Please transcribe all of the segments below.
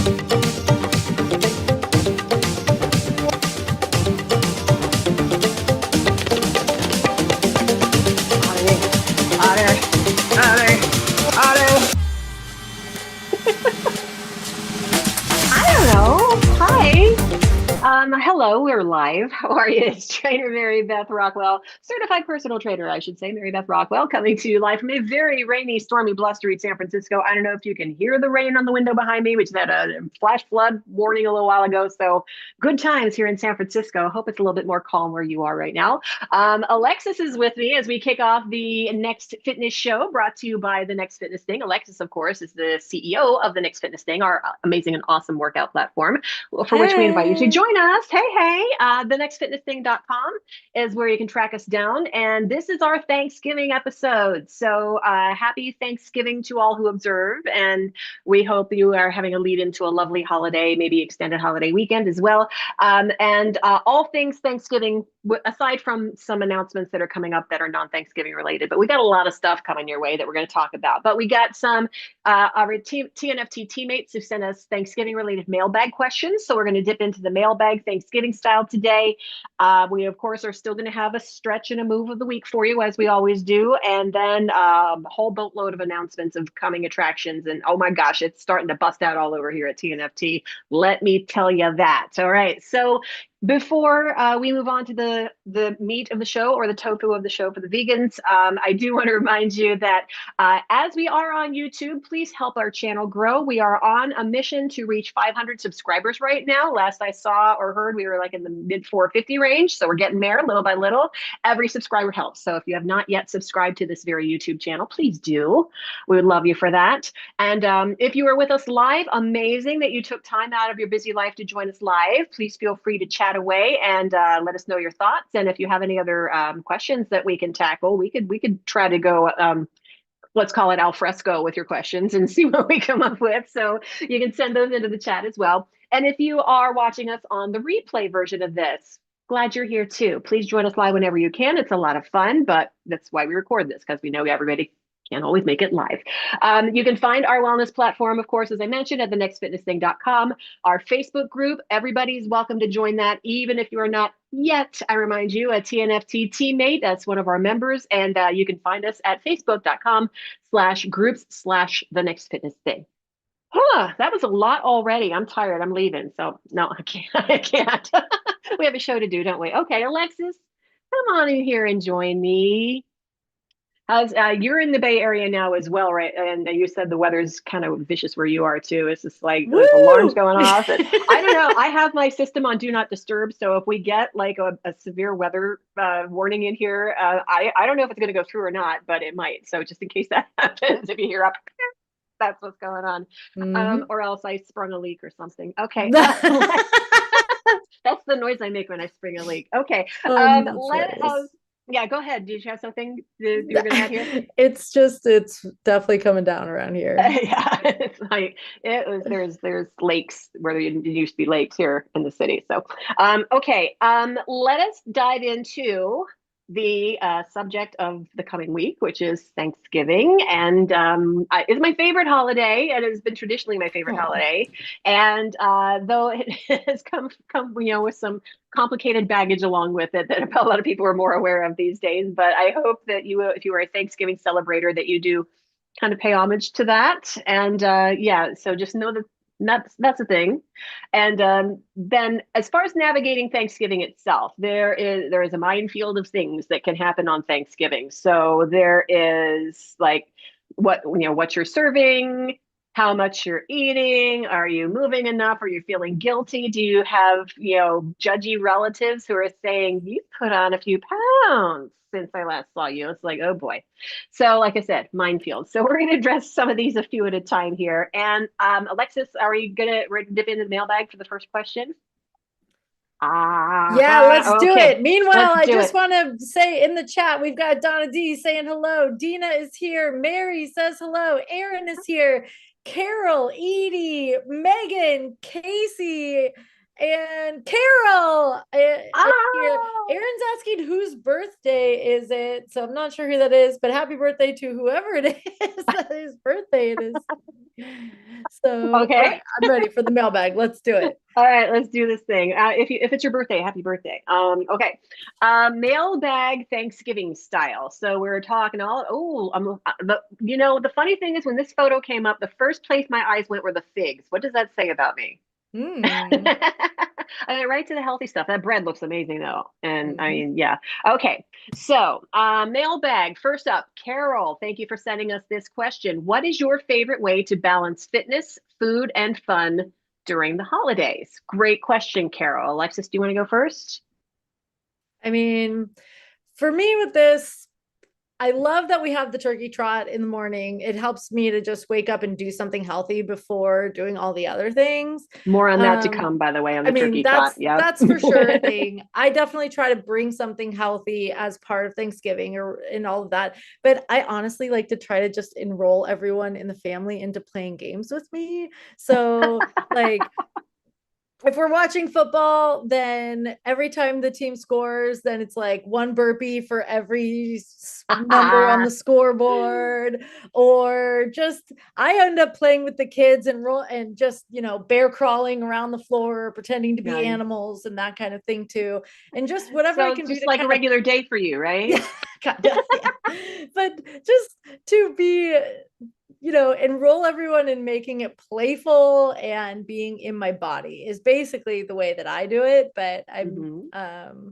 I don't know. Hi. Hello, we're live. How are you? It's trainer Mary Beth Rockwell, certified personal trainer, I should say, Mary Beth Rockwell, coming to you live from a very rainy, stormy, blustery San Francisco. I don't know if you can hear the rain on the window behind me, which had a flash flood warning a little while ago. So good times here in San Francisco. Hope it's a little bit more calm where you are right now. Alexis is with me as we kick off the Next Fitness Show, brought to you by The Next Fitness Thing. Alexis, of course, is the CEO of The Next Fitness Thing, our amazing and awesome workout platform, for which we invite you to Hey. join us. Hey, thenextfitnessthing.com is where you can track us down. And this is our Thanksgiving episode. So happy Thanksgiving to all who observe. And we hope you are having a lead into a lovely holiday, maybe extended holiday weekend as well. And all things Thanksgiving, aside from some announcements that are coming up that are non-Thanksgiving related, but we got a lot of stuff coming your way that we're going to talk about. But we got some our TNFT teammates who sent us Thanksgiving related mailbag questions. So we're going to dip into the mailbag Thanksgiving style today. We, of course, are still going to have a stretch and a move of the week for you, as we always do. And then a whole boatload of announcements of coming attractions. And oh my gosh, it's starting to bust out all over here at TNFT. Let me tell you that. All right. So before we move on to the meat of the show, or the tofu of the show for the vegans, I do want to remind you that as we are on YouTube, please help our channel grow. We are on a mission to reach 500 subscribers right now. Last I saw or heard, we were like in the mid 450 range. So we're getting there little by little. Every subscriber helps. So if you have not yet subscribed to this very YouTube channel, please do. We would love you for that. And if you are with us live, amazing that you took time out of your busy life to join us live. Please feel free to chat away and let us know your thoughts. And if you have any other questions that we can tackle, we could try to go let's call it al fresco with your questions and see what we come up with. So you can send those into the chat as well. And if you are watching us on the replay version of this, glad you're here too. Please join us live whenever you can. It's a lot of fun, but that's why we record this, because we know everybody can't always make it live. You can find our wellness platform, of course, as I mentioned, at thenextfitnessthing.com. Our Facebook group, everybody's welcome to join that, even if you are not yet, I remind you, a TNFT teammate. That's one of our members. And you can find us at facebook.com/groups/thenextfitnessthing. That was a lot already. I'm tired. I'm leaving. So no, I can't. I can't. We have a show to do, don't we? Okay, Alexis, come on in here and join me. How's you're in the Bay Area now as well, right? And you said the weather's kind of vicious where you are too. It's just like there's alarms Woo! going off. And I don't know. I have my system on do not disturb, so if we get like a severe weather warning in here, I don't know if it's going to go through or not, but it might. So just in case that happens, if you hear up, that's what's going on. Mhm. Or else I sprung a leak or something. Okay. That's the noise I make when I spring a leak. Okay. That's Let us. hilarious. Yeah, go ahead. Did you have something that you were going to add here? It's definitely coming down around here. Yeah, it's like it was. There's lakes where there used to be lakes here in the city. So, okay. Let us dive into the subject of the coming week, which is Thanksgiving, and it's my favorite holiday, and it's been traditionally my favorite Oh. holiday. And though it has come with some complicated baggage along with it that a lot of people are more aware of these days. But I hope that you, if you are a Thanksgiving celebrator, that you do kind of pay homage to that. And yeah, so just know that that's a thing. And then as far as navigating Thanksgiving itself, there is a minefield of things that can happen on Thanksgiving. So there is like what you're serving, how much you're eating, are you moving enough, are you feeling guilty, do you have judgy relatives who are saying you put on a few pounds since I last saw you. It's like, oh boy. So, like I said, minefield. So we're going to address some of these a few at a time here. And Alexis, are we going to dip into the mailbag for the first question? Yeah, let's do Okay, it. Meanwhile, let's I do just it. want to say in the chat, we've got Donna D saying hello. Dina is here. Mary says hello. Aaron is here. Carol, Edie, Megan, Casey, and Carol is here. Aaron's asking whose birthday is it? So I'm not sure who that is, but happy birthday to whoever it is whose birthday it is. So, all Okay. right, I'm ready for the mailbag. Let's do it. All right, let's do this thing. If it's your birthday, happy birthday. Okay. Mailbag Thanksgiving style. So we're talking all. The funny thing is when this photo came up, the first place my eyes went were the figs. What does that say about me? Mm. I mean, right to the healthy stuff. That bread looks amazing though. And I Mhm. mean, yeah. Okay. So, mailbag. First up, Carol, thank you for sending us this question. What is your favorite way to balance fitness, food, and fun during the holidays? Great question, Carol. Alexis, do you want to go first? I mean, for me with this, I love that we have the turkey trot in the morning. It helps me to just wake up and do something healthy before doing all the other things. More on that to Um, come, by the way, on I the mean, turkey trot. Yep. that's for sure a thing. I definitely try to bring something healthy as part of Thanksgiving or in all of that. But I honestly like to try to just enroll everyone in the family into playing games with me. So like if we're watching football, then every time the team scores, then it's like one burpee for every number on the scoreboard, or just I end up playing with the kids and roll and just bear crawling around the floor, pretending to be Nice. animals and that kind of thing too, and just whatever I So can do just to like a kind of regular day for you, right? yeah, kind of, yeah, but just to be enroll everyone in making it playful and being in my body is basically the way that I do it. But I'm Hmm.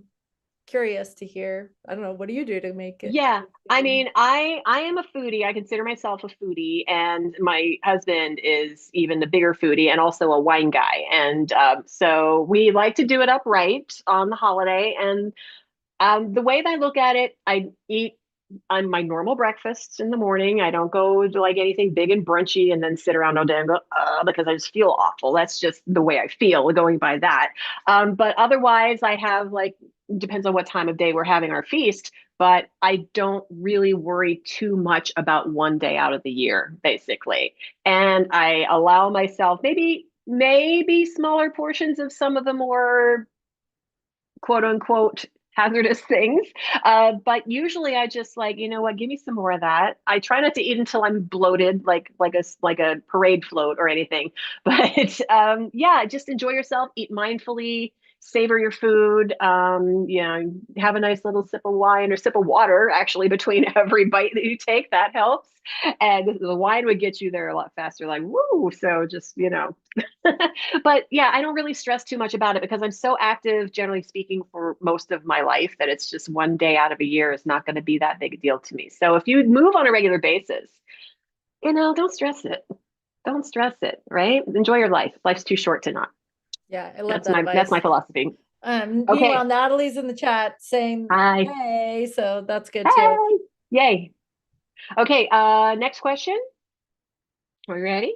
curious to hear. I don't know. What do you do to make it? Yeah, I mean, I am a foodie. I consider myself a foodie, and my husband is even the bigger foodie and also a wine guy. And so we like to do it upright on the holiday. And the way that I look at it, I eat on my normal breakfasts in the morning. I don't go to like anything big and brunchy and then sit around all day and go, because I just feel awful. That's just the way I feel going by that. But otherwise, I have like, depends on what time of day we're having our feast, but I don't really worry too much about one day out of the year, basically. And I allow myself maybe smaller portions of some of the more quote unquote hazardous things. But usually I just like, you know what, give me some more of that. I try not to eat until I'm bloated, like a parade float or anything. But yeah, just enjoy yourself, eat mindfully, savor your food. Have a nice little sip of wine or sip of water actually between every bite that you take. That helps. And the wine would get you there a lot faster, like woo. So just, but yeah, I don't really stress too much about it because I'm so active, generally speaking, for most of my life that it's just one day out of a year is not going to be that big a deal to me. So if you move on a regular basis, don't stress it. Don't stress it, right? Enjoy your life. Life's too short to not. Yeah, I love That's that my advice. philosophy. Meanwhile, Okay. Natalie's in the chat saying Hi. hey, so that's good too. Hey. Yay. Okay, next question. Are we ready?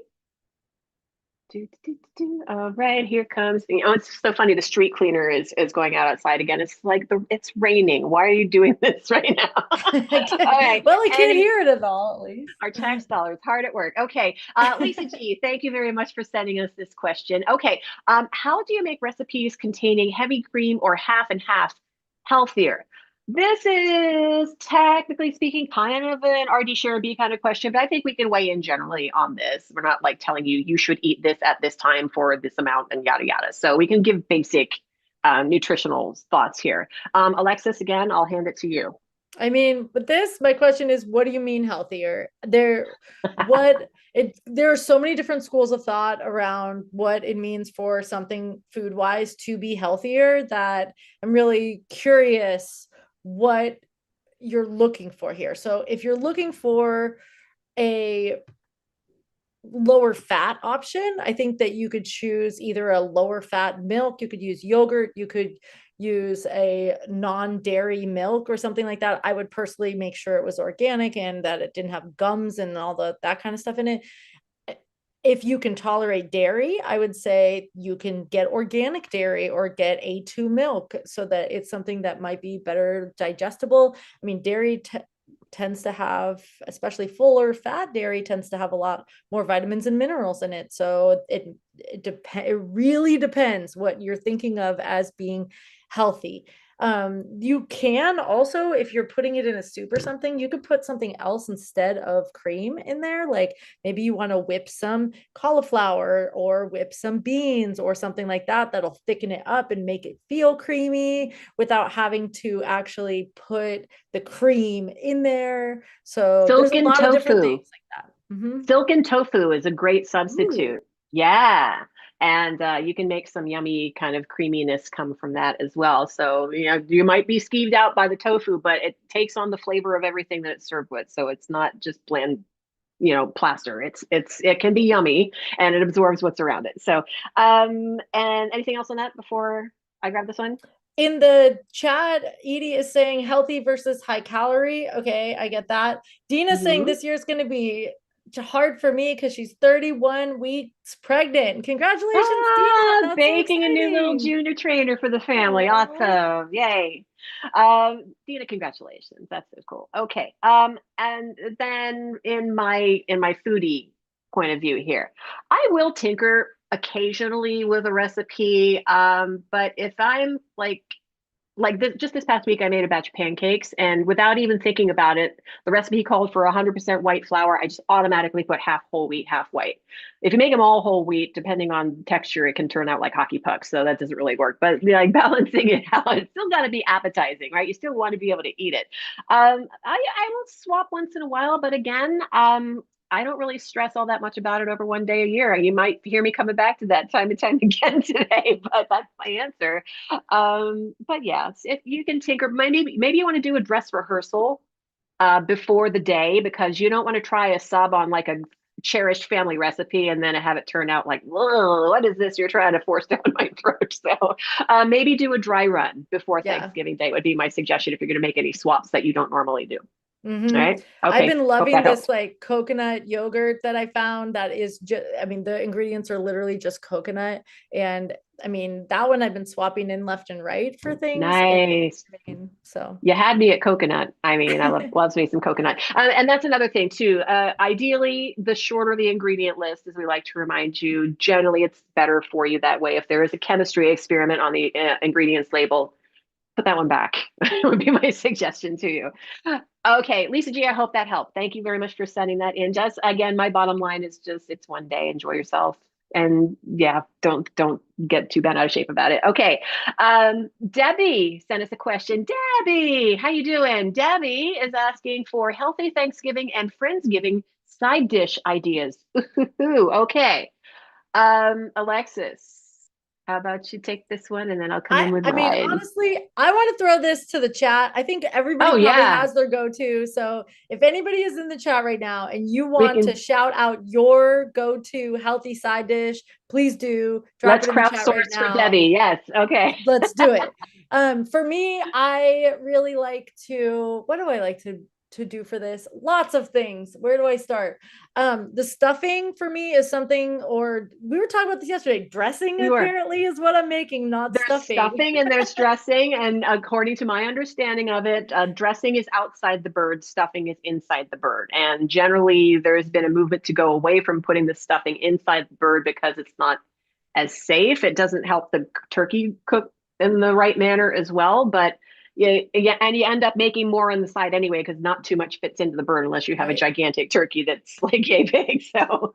All right, here comes. It's so funny. The street cleaner is going out outside again. It's like it's raining. Why are you doing this right now? All right. Well, I can't Any hear it at all, at least. our tax dollars hard at work. Okay. Lisa G, thank you very much for sending us this question. Okay. How do you make recipes containing heavy cream or half and half healthier? This is technically speaking kind of an RD share B kind of question, but I think we can weigh in generally on this. We're not like telling you should eat this at this time for this amount and yada yada. So we can give basic nutritional thoughts here. Alexis, again, I'll hand it to you. I mean, with this, my question is, what do you mean healthier? There are so many different schools of thought around what it means for something food wise to be healthier that I'm really curious what you're looking for here. So if you're looking for a lower fat option, I think that you could choose either a lower fat milk, you could use yogurt, you could use a non-dairy milk or something like that. I would personally make sure it was organic and that it didn't have gums and all that kind of stuff in it. If you can tolerate dairy, I would say you can get organic dairy or get A2 milk so that it's something that might be better digestible. I mean, dairy tends to have, especially fuller fat dairy tends to have a lot more vitamins and minerals in it. So it really depends what you're thinking of as being healthy. You can also, if you're putting it in a soup or something, you could put something else instead of cream in there. Like maybe you want to whip some cauliflower or whip some beans or something like that, that'll thicken it up and make it feel creamy without having to actually put the cream in there. So there's a Silken lot of different things tofu. like that. Mm-hmm. Silken tofu is a great Ooh. substitute. Yeah. And you can make some yummy kind of creaminess come from that as well. So, you might be skeeved out by the tofu, but it takes on the flavor of everything that it's served with. So it's not just bland, plaster. It can be yummy and it absorbs what's around it. So, and anything else on that before I grab this one? In the chat, Edie is saying healthy versus high calorie. Okay, I get that. Dina's saying Mm-hmm. this year is going to be hard for me because she's 31 weeks pregnant. Congratulations, Dina. That's so Baking a new little exciting. junior trainer for the family. Aww. Awesome. Yay. Dina, congratulations. That's so cool. Okay. And then in my foodie point of view here, I will tinker occasionally with a recipe. But if I'm like just this past week, I made a batch of pancakes, and without even thinking about it, the recipe called for 100% white flour. I just automatically put half whole wheat, half white. If you make them all whole wheat, depending on texture, it can turn out like hockey pucks. So that doesn't really work. But like balancing it out, it's still got to be appetizing, right? You still want to be able to eat it. I will swap once in a while, but again, I don't really stress all that much about it over one day a year. You might hear me coming back to that time and time again today, but that's my answer. But yes, if you can tinker, maybe you want to do a dress rehearsal before the day because you don't want to try a sub on like a cherished family recipe and then have it turn out like, whoa, what is this you're trying to force down my throat? So maybe do a dry run before Yeah. Thanksgiving Day would be my suggestion if you're going to make any swaps that you don't normally do. All Mm-hmm. right. I've Okay. been Hope loving that this helps. like coconut yogurt that I found that is just, I mean, the ingredients are literally just coconut. And I mean, that one I've been swapping in left and right for things. And Nice. I mean, so. You had me at coconut. I mean, I loves me some coconut. And that's another thing too. Ideally, the shorter the ingredient list, as we like to remind you, generally it's better for you that way. If there is a chemistry experiment on the ingredients label, put that one back. Would be my suggestion to you. Okay, Lisa G, I hope that helped. Thank you very much for sending that in. Just again, my bottom line is just it's one day. Enjoy yourself. And yeah, don't get too bent out of shape about it. Okay. Debbie sent us a question. Debbie, how you doing? Debbie is asking for healthy Thanksgiving and Friendsgiving side dish ideas. Okay. Alexis, how about you take this one and then I'll come in with I mean, mine. honestly, I want to throw this to the chat. I think everybody Oh probably yeah, has their go-to. So if anybody is in the chat right now and you we want to can shout out your go-to healthy side dish, please do drop let's it in the chat right crowdsource for now. Debbie. Yes. Okay. Let's do it. For me, I really like to, what do I like to do for this? Lots of things. Where do I start? The stuffing for me is something, or we were talking about this yesterday. Dressing We were. apparently is what I'm making, not There's stuffing. stuffing and there's dressing. And according to my understanding of it, dressing is outside the bird, stuffing is inside the bird. And generally, there's been a movement to go away from putting the stuffing inside the bird because it's not as safe. It doesn't help the turkey cook in the right manner as well. But yeah, and you end up making more on the side anyway because not too much fits into the bird unless you have a Right. gigantic turkey that's like yay big. So,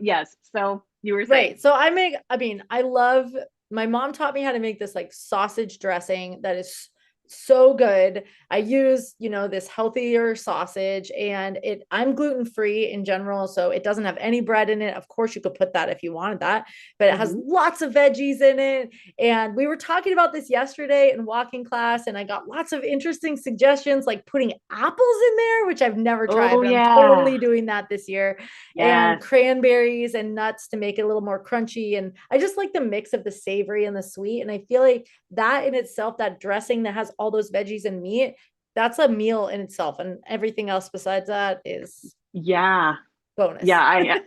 yes. So you were saying. Right. So I mean, I love, my mom taught me how to make this like sausage dressing that is so good. I use, this healthier sausage and I'm gluten-free in general, so it doesn't have any bread in it. Of course, you could put that if you wanted that, but it has Mhm. lots of veggies in it. And we were talking about this yesterday in walking class, and I got lots of interesting suggestions like putting apples in there, which I've never tried, Oh but I'm yeah. totally doing that this year, and Yes. cranberries and nuts to make it a little more crunchy. And I just like the mix of the savory and the sweet. And I feel like that in itself, that dressing that has all those veggies and meat, that's a meal in itself. And everything else besides that is Yeah. Yeah, bonus.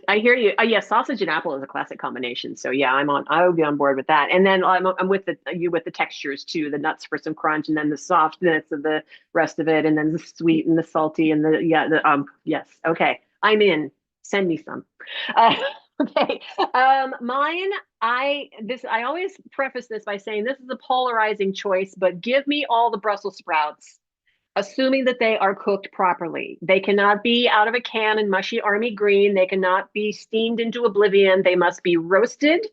I hear you. Yeah, sausage and apple is a classic combination. So yeah, I would be on board with that. And then I'm with the textures too, the nuts for some crunch, and then the softness of the rest of it, and then the sweet and the salty and the yes, okay, I'm in. Send me some. Uh, Okay. Mine, I always preface this by saying this is a polarizing choice, but give me all the Brussels sprouts, assuming that they are cooked properly. They cannot be out of a can and mushy army green. They cannot be steamed into oblivion. They must be roasted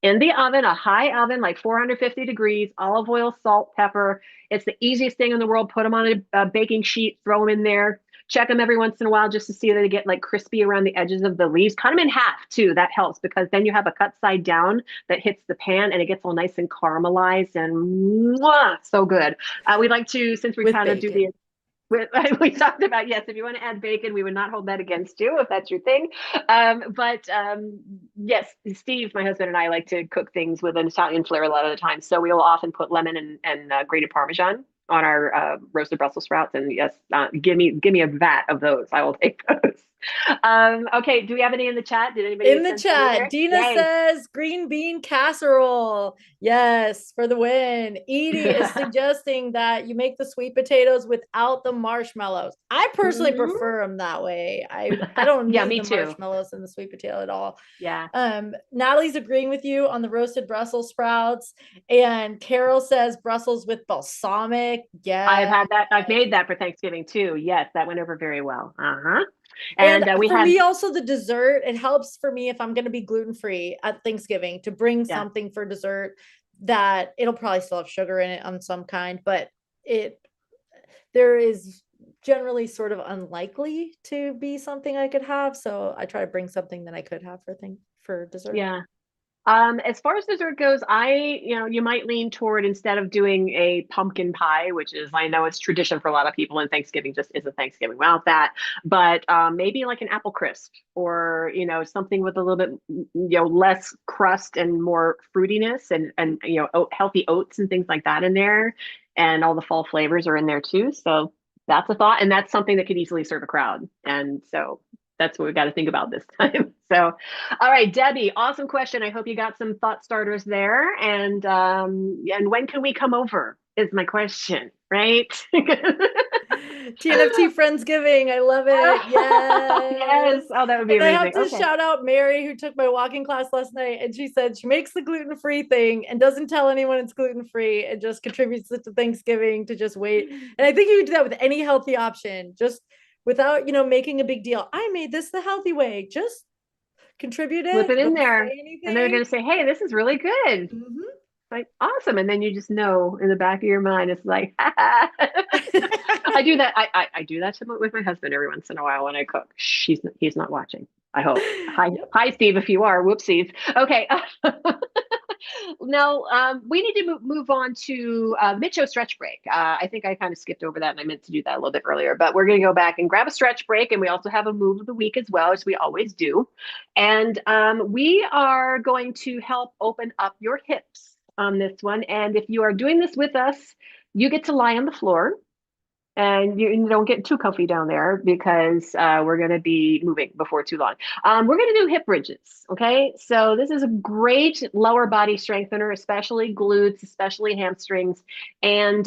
in the oven, a high oven, like 450 degrees, olive oil, salt, pepper. It's the easiest thing in the world. Put them on a baking sheet, throw them in there. Check them every once in a while just to see that they get like crispy around the edges of the leaves. Cut them in half too. That helps because then you have a cut side down that hits the pan and it gets all nice and caramelized and mwah, so good. We like to, since we With kind of do the bacon. we talked about, yes, if you want to add bacon, we would not hold that against you if that's your thing. But yes, Steve, my husband, and I like to cook things with an Italian flair a lot of the time. So we'll often put lemon and grated Parmesan on our roasted Brussels sprouts. And yes, give me a vat of those. I will take those. Okay, do we have any in the chat? Did anybody In the send something chat, there? Dina Yay. says green bean casserole. Yes, for the win. Edie is suggesting that you make the sweet potatoes without the marshmallows. I personally Mhm. prefer them that way. I don't Yeah, need me the too. marshmallows in the sweet potato at all. Yeah. Natalie's agreeing with you on the roasted Brussels sprouts, and Carol says Brussels with balsamic. I've Yeah. had that. I've made that for Thanksgiving too. Yes, that went over very well. Uh-huh. And And we for had, me, also the dessert, it helps for me if I'm going to be gluten free at Thanksgiving to bring yeah, something for dessert that it'll probably still have sugar in it on some kind, but it there is generally sort of unlikely to be something I could have. So I try to bring something that I could have for dessert. yeah. As far as dessert goes, you might lean toward instead of doing a pumpkin pie, which is, I know it's tradition for a lot of people, and Thanksgiving just isn't Thanksgiving without that. But maybe like an apple crisp, or something with a little bit less crust and more fruitiness, and healthy oats and things like that in there, and all the fall flavors are in there too. So that's a thought, and that's something that could easily serve a crowd. And so that's what we've got to think about this time. So, all right, Debbie, awesome question. I hope you got some thought starters there. And when can we come over? Is my question, right? TNFT Friendsgiving. I love it. Yes. Yes. Oh, that would be And I have amazing. to Okay. shout out Mary, who took my walking class last night. And she said she makes the gluten free thing and doesn't tell anyone it's gluten free and just contributes it to Thanksgiving to just wait. And I think you can do that with any healthy option, just without, making a big deal. I made this the healthy way. Just contribute Slip it. it in Don't there. say And they're anything. going to say, hey, this is really good. Mhm. Like, awesome. And then you just know in the back of your mind, it's like, I do that. I do that with my husband every once in a while when I cook. He's not watching. I hope. Hi, Yep. hi, Steve. If you are, whoopsies. Okay. Now we need to move on to mid-show stretch break. I think I kind of skipped over that, and I meant to do that a little bit earlier. But we're going to go back and grab a stretch break, and we also have a move of the week as well, as we always do. And we are going to help open up your hips on this one. And if you are doing this with us, you get to lie on the floor and you don't get too comfy down there because we're going to be moving before too long. We're going to do hip bridges. Okay. So this is a great lower body strengthener, especially glutes, especially hamstrings. And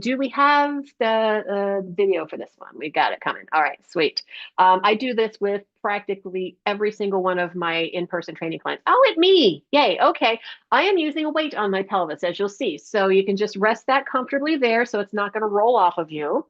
do we have the video for this one? We got it coming. All right. Sweet. I do this with practically every single one of my in-person training clients. Oh, at me. Yay. Okay. I am using a weight on my pelvis, as you'll see. So you can just rest that comfortably there so it's not going to roll off of you.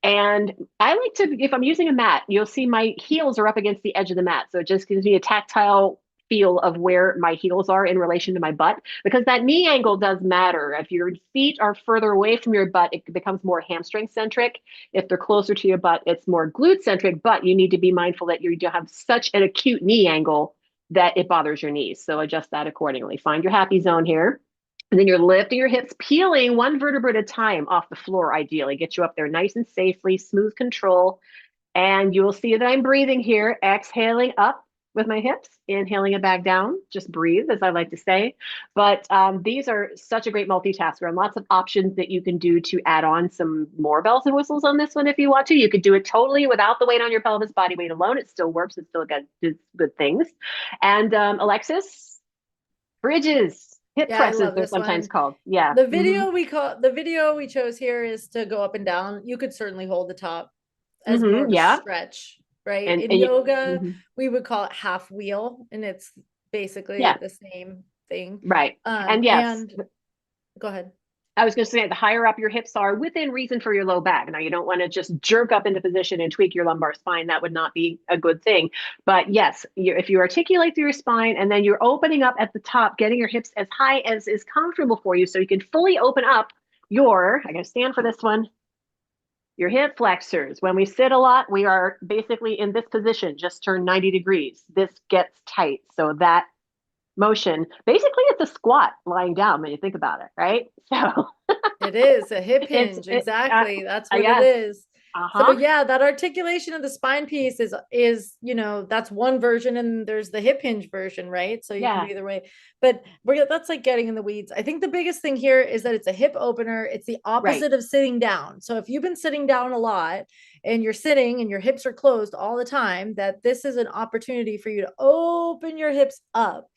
And I like to, if I'm using a mat, you'll see my heels are up against the edge of the mat. So it just gives me a tactile feel of where my heels are in relation to my butt, because that knee angle does matter. If your feet are further away from your butt, it becomes more hamstring centric. If they're closer to your butt, it's more glute centric, but you need to be mindful that you don't have such an acute knee angle that it bothers your knees. So adjust that accordingly. Find your happy zone here. And then you're lifting your hips, peeling one vertebra at a time off the floor, ideally. Get you up there nice and safely, smooth control. And you will see that I'm breathing here, exhaling up with my hips, inhaling it back down. Just breathe, as I like to say. But these are such a great multitasker and lots of options that you can do to add on some more bells and whistles on this one if you want to. You could do it totally without the weight on your pelvis, body weight alone. It still works. It still got good things. And Alexis, bridges, hip Yeah, I presses, love they're this sometimes one. called. Yeah. The video we chose here is to go up and down. You could certainly hold the top as more of a Yeah. stretch. right? And In and you, yoga, mhm. we would call it half wheel, and it's basically Yeah, the same thing. right. And yes, And go ahead. I was going to say the higher up your hips are within reason for your low back. Now, you don't want to just jerk up into position and tweak your lumbar spine. That would not be a good thing. But yes, if you articulate through your spine and then you're opening up at the top, getting your hips as high as is comfortable for you so you can fully open up I got to stand for this one, your hip flexors. When we sit a lot, we are basically in this position, just turn 90 degrees. This gets tight. So that motion, basically it's a squat lying down when you think about it, right? So It is a hip it's hinge. Exactly. That's what it yes, is. So uh-huh, yeah, that articulation of the spine piece is, that's one version, and there's the hip hinge version, right? So you can do yeah, either way. But that's like getting in the weeds. I think the biggest thing here is that it's a hip opener. It's the right. opposite of sitting down. So if you've been sitting down a lot and you're sitting and your hips are closed all the time, that this is an opportunity for you to open your hips up.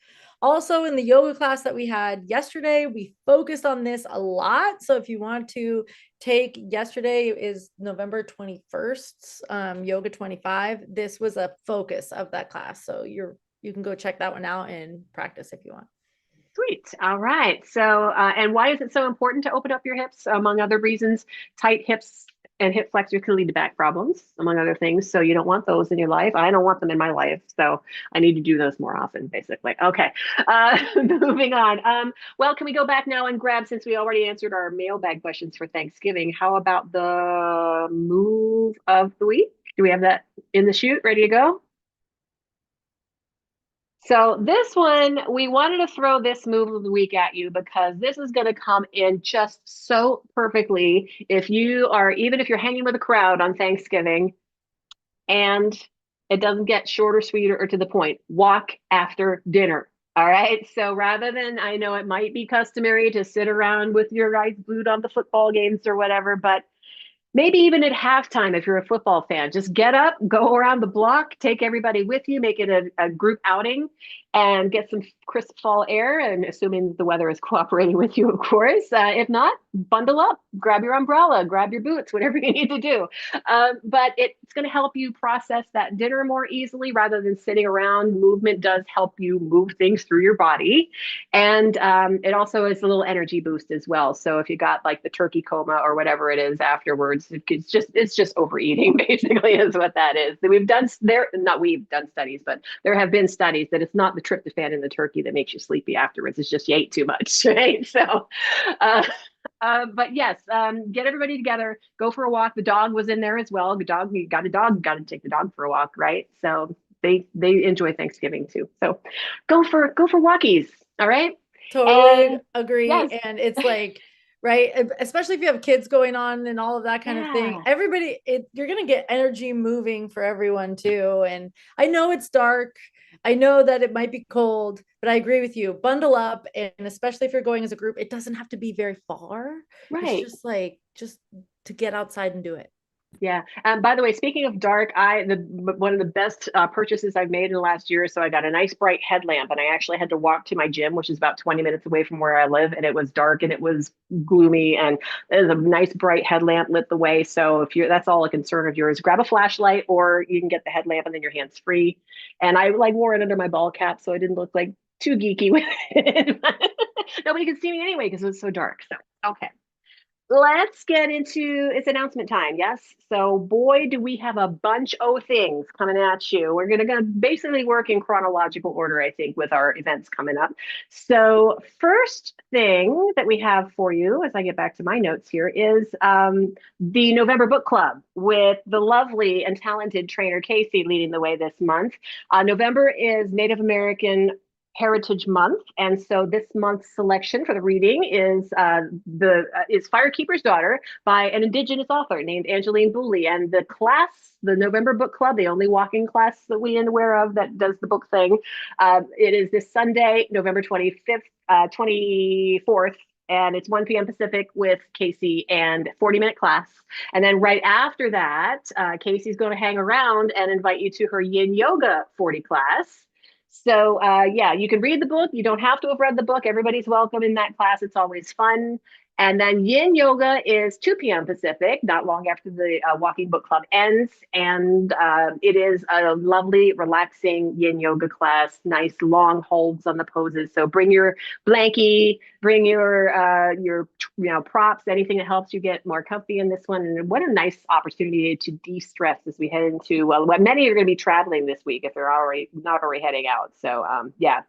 Also, in the yoga class that we had yesterday, we focused on this a lot. So if you want to take, yesterday is November 21st, yoga 25. This was a focus of that class. So you can go check that one out and practice if you want. Sweet. All right. So, and why is it so important to open up your hips? Among other reasons, tight hips and hip flexors can lead to back problems, among other things. So you don't want those in your life. I don't want them in my life. So I need to do those more often, basically. Okay. Moving on. Well, can we go back now and grab, since we already answered our mailbag questions for Thanksgiving, how about the move of the week? Do we have that in the chute, ready to go? So this one, we wanted to throw this move of the week at you because this is going to come in just so perfectly if you are, even if you're hanging with a crowd on Thanksgiving and it doesn't get short or sweet or to the point. Walk after dinner. All right. So rather than, I know it might be customary to sit around with your eyes glued on the football games or whatever, but maybe even at halftime, if you're a football fan, just get up, go around the block, take everybody with you, make it a group outing, and get some crisp fall air. And assuming the weather is cooperating with you, of course. If not, bundle up, grab your umbrella, grab your boots, whatever you need to do. But it's going to help you process that dinner more easily rather than sitting around. Movement does help you move things through your body. And it also is a little energy boost as well. So if you got like the turkey coma or whatever it is afterwards, it's just overeating basically is what that is. We've done there, not we've done studies, but there have been studies that it's not the tryptophan in the turkey that makes you sleepy afterwards. It's just you ate too much, right? So, uh, but yes, get everybody together, go for a walk. The dog was in there as well. The dog, you got a dog, got to take the dog for a walk, right? So they enjoy Thanksgiving too. So go for walkies. All right. Totally And agree. yes, And it's like, right, especially if you have kids going on and all of that kind of thing, yeah, everybody, you're going to get energy moving for everyone too. And I know it's dark. I know that it might be cold, but I agree with you. Bundle up. And especially if you're going as a group, it doesn't have to be very far. It's right. just to get outside and do it. Yeah. By the way, speaking of dark, one of the best purchases I've made in the last year or so, I got a nice bright headlamp, and I actually had to walk to my gym, which is about 20 minutes away from where I live, and it was dark and it was gloomy, and there's a nice bright headlamp lit the way. So if you're that's all a concern of yours, grab a flashlight, or you can get the headlamp and then your hands free. And I like wore it under my ball cap, so I didn't look like too geeky with it. Nobody could see me anyway because it was so dark. So okay. Let's get into it's announcement time. Yes. So, boy, do we have a bunch of things coming at you. We're going to basically work in chronological order, I think, with our events coming up. So, first thing that we have for you, as I get back to my notes here, is the November Book Club with the lovely and talented trainer Casey leading the way this month. November is Native American Heritage Month, and so this month's selection for the reading is Firekeeper's Daughter by an Indigenous author named Angeline Booley. And the class, the November Book Club, the only walk-in class that we are aware of that does the book thing, it is this Sunday, November 25th, 24th, and it's 1 p.m. Pacific with Casey and 40-minute class. And then right after that, Casey's going to hang around and invite you to her Yin Yoga 40 class. So yeah, you can read the book. You don't have to have read the book. Everybody's welcome in that class. It's always fun. And then yin yoga is 2 p.m. Pacific, not long after the walking book club ends. And it is a lovely, relaxing yin yoga class, nice long holds on the poses. So bring your blankie, bring your props, anything that helps you get more comfy in this one. And what a nice opportunity to de-stress as we head into, well, many are going to be traveling this week if they're already not already heading out. So yeah.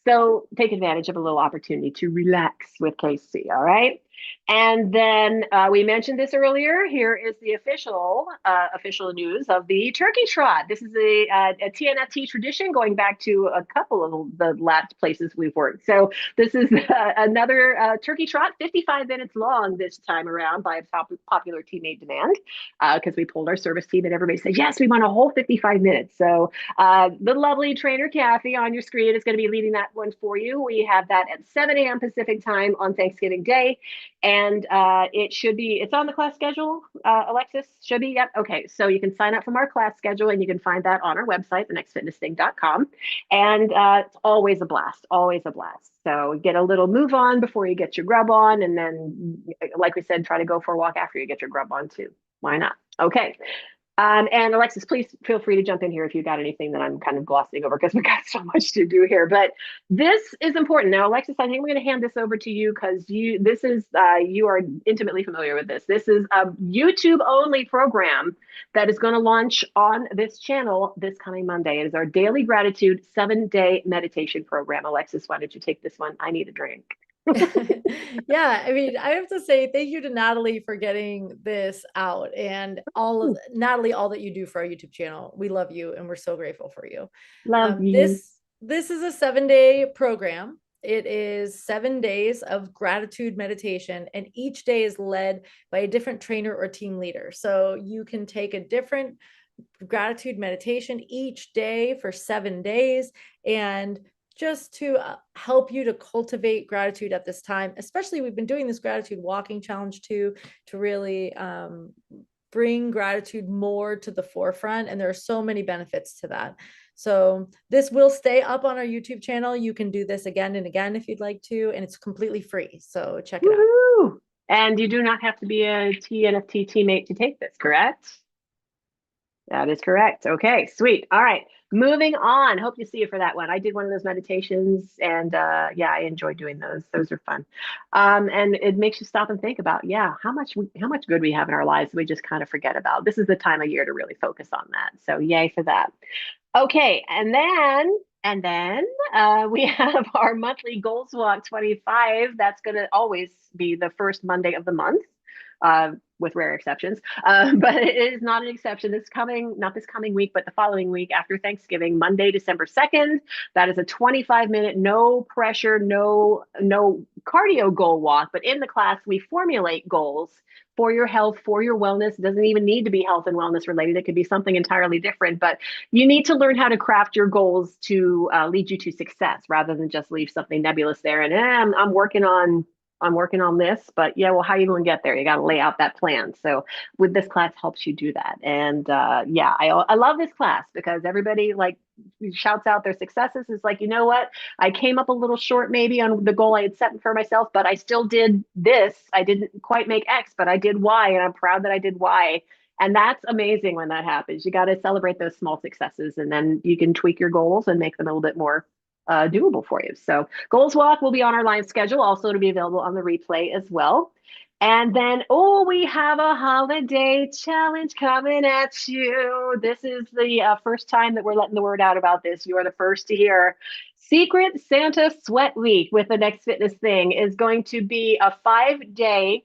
So take advantage of a little opportunity to relax with Casey. All right. And then we mentioned this earlier. Here is the official news of the Turkey Trot. This is a TNFT tradition going back to a couple of the last places we've worked. So this is another Turkey Trot, 55 minutes long this time around by popular teammate demand, because we pulled our service team and everybody said, yes, we want a whole 55 minutes. So the lovely trainer Kathy on your screen is going to be leading that one for you. We have that at 7 a.m. Pacific time on Thanksgiving Day. And it's on the class schedule, Alexis, should be, yep. Okay, so you can sign up from our class schedule and you can find that on our website, thenextfitnessthing.com. And it's always a blast, always a blast. So get a little move on before you get your grub on. And then, like we said, try to go for a walk after you get your grub on too. Why not? Okay. And Alexis, please feel free to jump in here if you got anything that I'm kind of glossing over because we got so much to do here. But this is important. Now, Alexis, I think I'm going to hand this over to you because you are intimately familiar with this. This is a YouTube only program that is going to launch on this channel this coming Monday. It is our Daily Gratitude 7-day meditation program. Alexis, why don't you take this one? I need a drink. Yeah, I mean, I have to say thank you to Natalie for getting this out and Natalie, all that you do for our YouTube channel. We love you and we're so grateful for you. Love you. This is a 7-day program. It is 7 days of gratitude meditation, and each day is led by a different trainer or team leader. So you can take a different gratitude meditation each day for 7 days, and just to help you to cultivate gratitude at this time. Especially, we've been doing this gratitude walking challenge too, to really bring gratitude more to the forefront. And there are so many benefits to that. So this will stay up on our YouTube channel. You can do this again and again if you'd like to, and it's completely free. So check it out. And you do not have to be a TNFT teammate to take this, correct? That is correct. Okay, sweet. All right, moving on. Hope to see you for that one. I did one of those meditations, and yeah, I enjoy doing those. Those are fun, and it makes you stop and think about, yeah, how much good we have in our lives we just kind of forget about. This is the time of year to really focus on that. So yay for that. Okay, and then we have our monthly Goals Walk 25. That's going to always be the first Monday of the month. With rare exceptions, but it is not an exception. Not this coming week, but the following week after Thanksgiving, Monday, December 2nd. That is a 25-minute, no pressure, no cardio goal walk. But in the class, we formulate goals for your health, for your wellness. It doesn't even need to be health and wellness related. It could be something entirely different, but you need to learn how to craft your goals to lead you to success rather than just leave something nebulous there. And I'm working on this, but yeah, well, how are you going to get there? You got to lay out that plan. So with this class helps you do that. And yeah, I love this class because everybody like shouts out their successes. It's like, you know what? I came up a little short maybe on the goal I had set for myself, but I still did this. I didn't quite make X, but I did Y, and I'm proud that I did Y. And that's amazing when that happens. You got to celebrate those small successes, and then you can tweak your goals and make them a little bit more doable for you. So Goals Walk will be on our live schedule, also to be available on the replay as well. And then, we have a holiday challenge coming at you. This is the first time that we're letting the word out about this. You are the first to hear. Secret Santa Sweat Week with the Next Fitness Thing is going to be a 5-day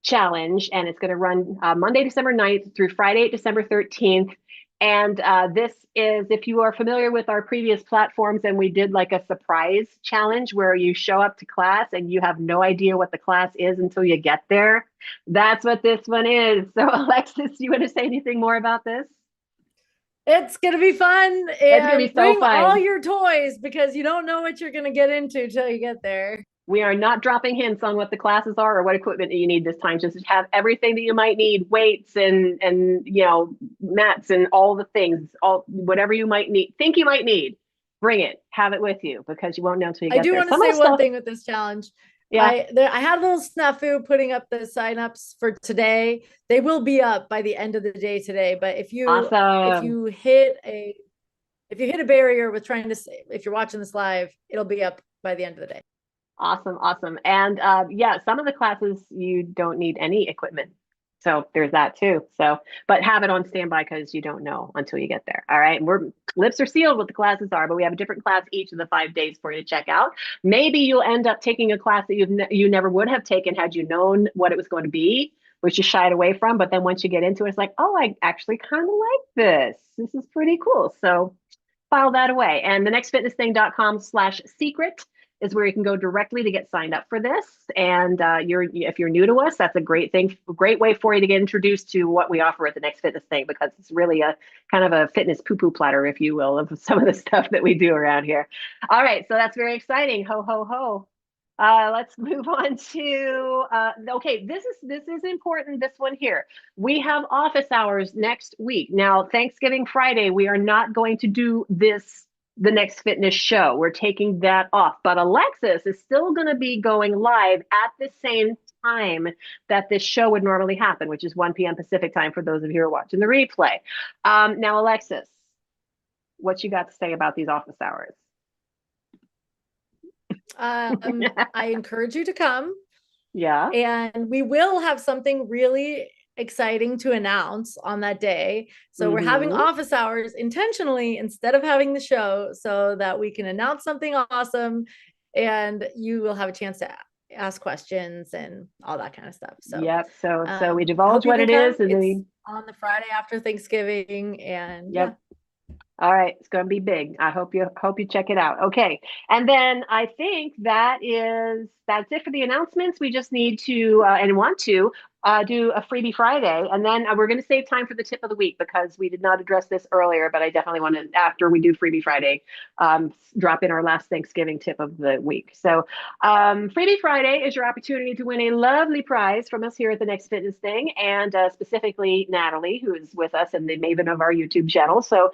challenge, and it's going to run Monday, December 9th through Friday, December 13th. And this is, if you are familiar with our previous platforms, and we did like a surprise challenge where you show up to class and you have no idea what the class is until you get there. That's what this one is. So Alexis, you want to say anything more about this? It's going to be fun. And it's going to be so bring fun. all your toys because you don't know what you're going to get into till you get there. We are not dropping hints on what the classes are or what equipment that you need this time. Just have everything that you might need, weights and mats and all the things, whatever you might think you might need. Bring it, have it with you because you won't know until you get there. I do want to say one thing with this challenge. Yeah. I had a little snafu putting up the signups for today. They will be up by the end of the day today. But if Awesome. you hit a barrier with trying to say, if you're watching this live, it'll be up by the end of the day. Awesome. Awesome. And yeah, some of the classes you don't need any equipment. So there's that too. So, but have it on standby because you don't know until you get there. All right. And we're lips are sealed what the classes are, but we have a different class each of the 5 days for you to check out. Maybe you'll end up taking a class that you never would have taken had you known what it was going to be, which you shied away from. But then once you get into it, it's like, oh, I actually kind of like this. This is pretty cool. So file that away. And the nextfitnessthing.com/secret is where you can go directly to get signed up for this. And if you're new to us, that's a great way for you to get introduced to what we offer at the Next Fitness Thing, because it's really a kind of a fitness poo-poo platter, if you will, of some of the stuff that we do around here. All right, so that's very exciting. Ho, ho, ho. Let's move on to okay. This is important. This one here. We have office hours next week. Now, Thanksgiving Friday, we are not going to do the Next Fitness show. We're taking that off, but Alexis is still going to be going live at the same time that this show would normally happen, which is 1 p.m. Pacific time for those of you who are watching the replay. Now, Alexis, what you got to say about these office hours? I encourage you to come. Yeah. And we will have something really exciting to announce on that day. So we're having office hours intentionally instead of having the show, so that we can announce something awesome and you will have a chance to ask questions and all that kind of stuff. So yep. So we divulge what it come. is, and it's on the Friday after Thanksgiving, and yep. Yeah. All right, it's going to be big. I hope you check it out. Okay, and then I think that's it for the announcements. We just need to and want to do a freebie Friday, and then we're going to save time for the tip of the week because we did not address this earlier. But I definitely want to, after we do freebie Friday, drop in our last Thanksgiving tip of the week. So freebie Friday is your opportunity to win a lovely prize from us here at the Next Fitness Thing, and specifically Natalie, who is with us and the maven of our YouTube channel. So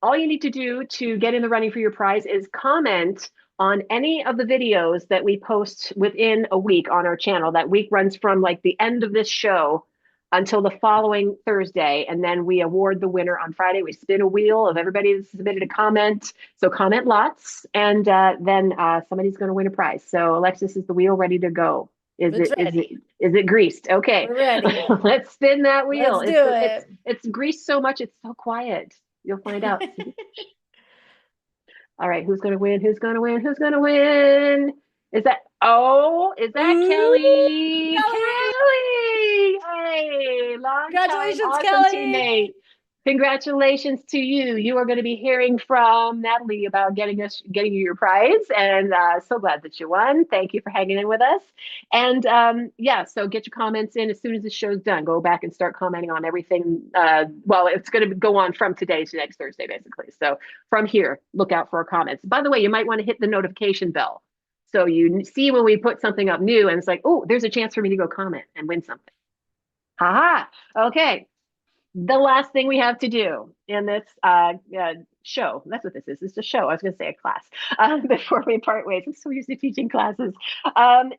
all you need to do to get in the running for your prize is comment on any of the videos that we post within a week on our channel. That week runs from like the end of this show until the following Thursday, and then we award the winner on Friday. We spin a wheel of everybody that submitted a comment. So comment lots, and then somebody's going to win a prize. So Alexis, is the wheel ready to go? Is it greased? Okay, we're ready. Let's spin that wheel. Let's do it. It's greased so much it's so quiet. You'll find out. All right, who's gonna win? Who's gonna win? Who's gonna win? Is that Kelly? Kelly! Hey, long time, awesome Kelly. teammate. Congratulations to you. You are going to be hearing from Natalie about getting you your prize, and so glad that you won. Thank you for hanging in with us. And yeah, so get your comments in as soon as the show's done. Go back and start commenting on everything. Well, it's going to go on from today to next Thursday, basically. So from here, look out for our comments. By the way, you might want to hit the notification bell so you see when we put something up new, and it's like, oh, there's a chance for me to go comment and win something. Ha ha. Okay. The last thing we have to do in this show, that's what this is. It's a show. I was going to say a class before we part ways. I'm so used to teaching classes,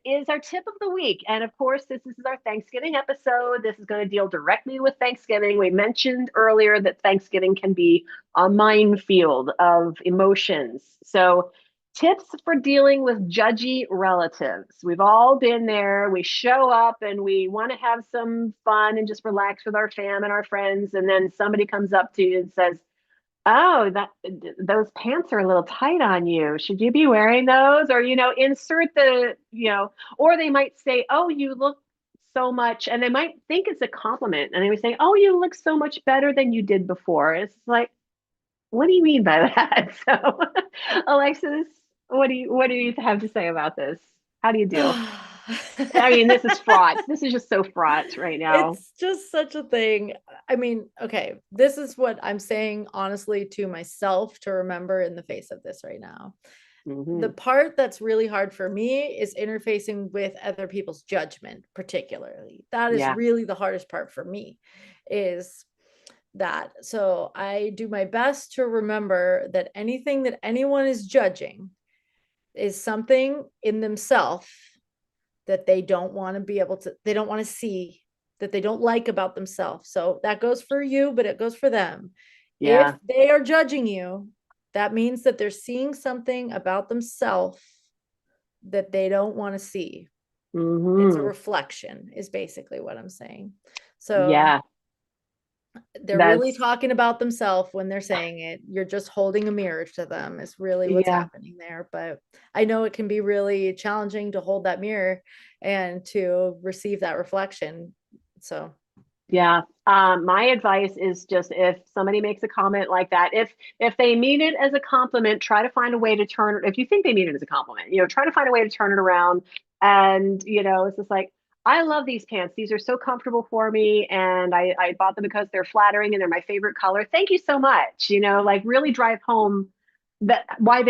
is our tip of the week. And of course, this is our Thanksgiving episode. This is going to deal directly with Thanksgiving. We mentioned earlier that Thanksgiving can be a minefield of emotions. So tips for dealing with judgy relatives. We've all been there. We show up and we want to have some fun and just relax with our fam and our friends. And then somebody comes up to you and says, oh, those pants are a little tight on you. Should you be wearing those? Or, insert or they might say, oh, you look so much. And they might think it's a compliment. And they would say, oh, you look so much better than you did before. It's like, what do you mean by that? So, Alexis, what do you have to say about this? How do you deal? I mean, this is fraught. This is just so fraught right now. It's just such a thing. I mean, okay, this is what I'm saying honestly to myself to remember in the face of this right now. The part that's really hard for me is interfacing with other people's judgment, particularly. That is really the hardest part for me, is that. So I do my best to remember that anything that anyone is judging is something in themselves that they don't want to be able to, they don't want to see, that they don't like about themselves. So that goes for you, but it goes for them. Yeah. If they are judging you, that means that they're seeing something about themselves that they don't want to see. It's a reflection, is basically what I'm saying. So yeah, they're really that's, talking about themselves when they're saying it. You're just holding a mirror to them, is really what's yeah, happening there. But I know it can be really challenging to hold that mirror and to receive that reflection. So yeah. My advice is just, if somebody makes a comment like that, if they mean it as a compliment, try to find a way to turn it. If you think they mean it as a compliment, try to find a way to turn it around. And it's just like, I love these pants. These are so comfortable for me, and I bought them because they're flattering and they're my favorite color. Thank you so much. Like, really drive home that why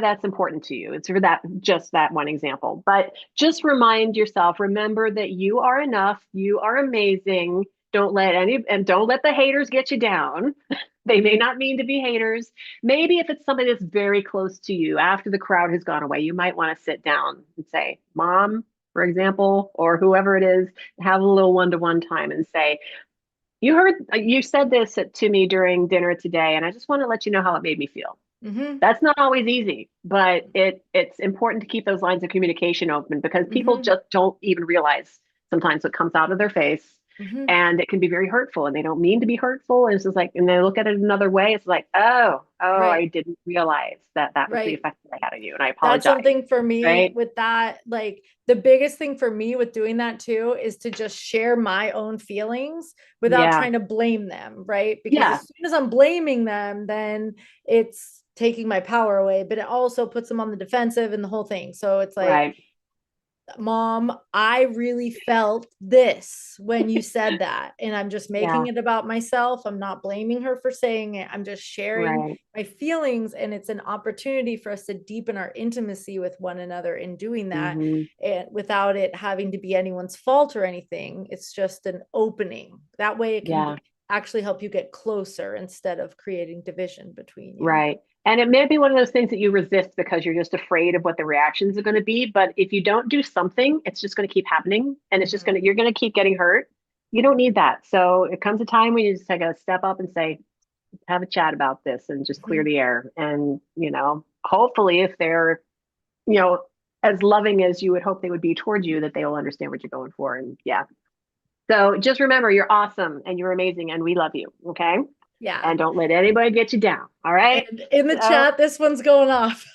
that's important to you. It's for that, just that one example. But just remind yourself, remember that you are enough, you are amazing. Don't let the haters get you down. They may not mean to be haters. Maybe if it's somebody that's very close to you, after the crowd has gone away, you might want to sit down and say, Mom, for example, or whoever it is, have a little one-to-one time and say, you said this to me during dinner today, and I just want to let you know how it made me feel. That's not always easy, but it's important to keep those lines of communication open, because people just don't even realize sometimes what comes out of their face. And it can be very hurtful, and they don't mean to be hurtful. And it's just like, and they look at it another way. It's like, oh, right. I didn't realize that was the Right. effect that I had on you, and I That's apologize. something for me Right? with that. Like, the biggest thing for me with doing that too is to just share my own feelings without Yeah. trying to blame them. Right. Because as Yeah. soon as I'm blaming them, then it's taking my power away, but it also puts them on the defensive and the whole thing. So it's like, Right. Mom, I really felt this when you said that. And I'm just Yeah. making it about myself. I'm not blaming her for saying it. I'm just sharing Right. my feelings. And it's an opportunity for us to deepen our intimacy with one another in doing that. Hmm. And without it having to be anyone's fault or anything, it's just an opening. That way it can Yeah. actually help you get closer instead of creating division between you. Right. And it may be one of those things that you resist because you're just afraid of what the reactions are going to be. But if you don't do something, it's just going to keep happening, and you're going to keep getting hurt. You don't need that. So it comes a time when you just take a step up and say, have a chat about this and just clear the air. And, hopefully if they're, you know, as loving as you would hope they would be towards you, that they will understand what you're going for. And yeah. So just remember, you're awesome and you're amazing and we love you. Okay. Yeah. And don't let anybody get you down. All right. And in the So chat, this one's going off.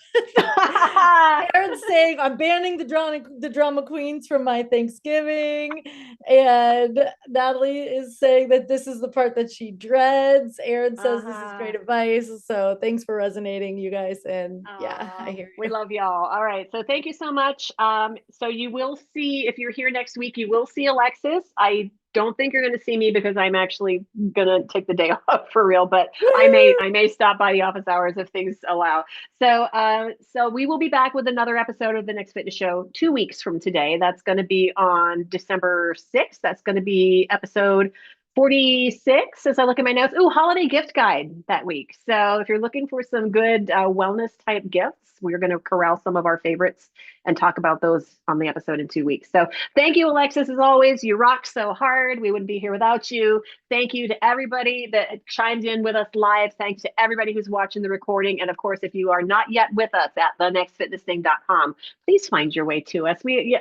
Aaron's saying, I'm banning the drama queens from my Thanksgiving. And Natalie is saying that this is the part that she dreads. Aaron says this is great advice. So thanks for resonating, you guys. And yeah, I hear we you. love y'all. All right. So thank you so much. So you will see, if you're here next week, you will see Alexis. I don't think you're going to see me because I'm actually going to take the day off for real, but I may stop by the office hours if things allow. So we will be back with another episode of the Next Fitness Show 2 weeks from today. That's going to be on December 6th. That's going to be episode 46 as I look at my notes. Ooh, holiday gift guide that week. So if you're looking for some good wellness type gifts, we're going to corral some of our favorites and talk about those on the episode in 2 weeks. So thank you, Alexis, as always. You rock so hard. We wouldn't be here without you. Thank you to everybody that chimed in with us live. Thanks to everybody who's watching the recording. And of course, if you are not yet with us at thenextfitnessthing.com, please find your way to us. We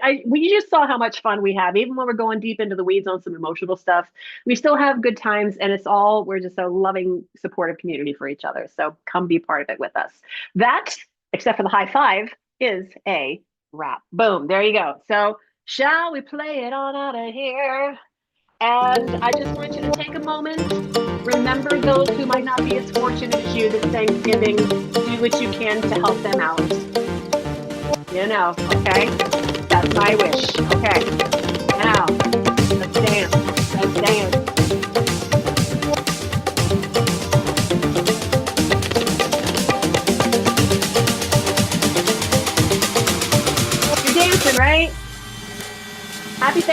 just saw how much fun we have, even when we're going deep into the weeds on some emotional stuff. We still have good times, and we're just a loving, supportive community for each other. So come be part of it with us. That, except for the high five, is a wrap. Boom. There you go. So shall we play it on out of here? And I just want you to take a moment. Remember those who might not be as fortunate as you this Thanksgiving. Do what you can to help them out. Okay? That's my wish. Okay. Now, let's dance. Let's dance. You're dancing, right? Happy Thanksgiving.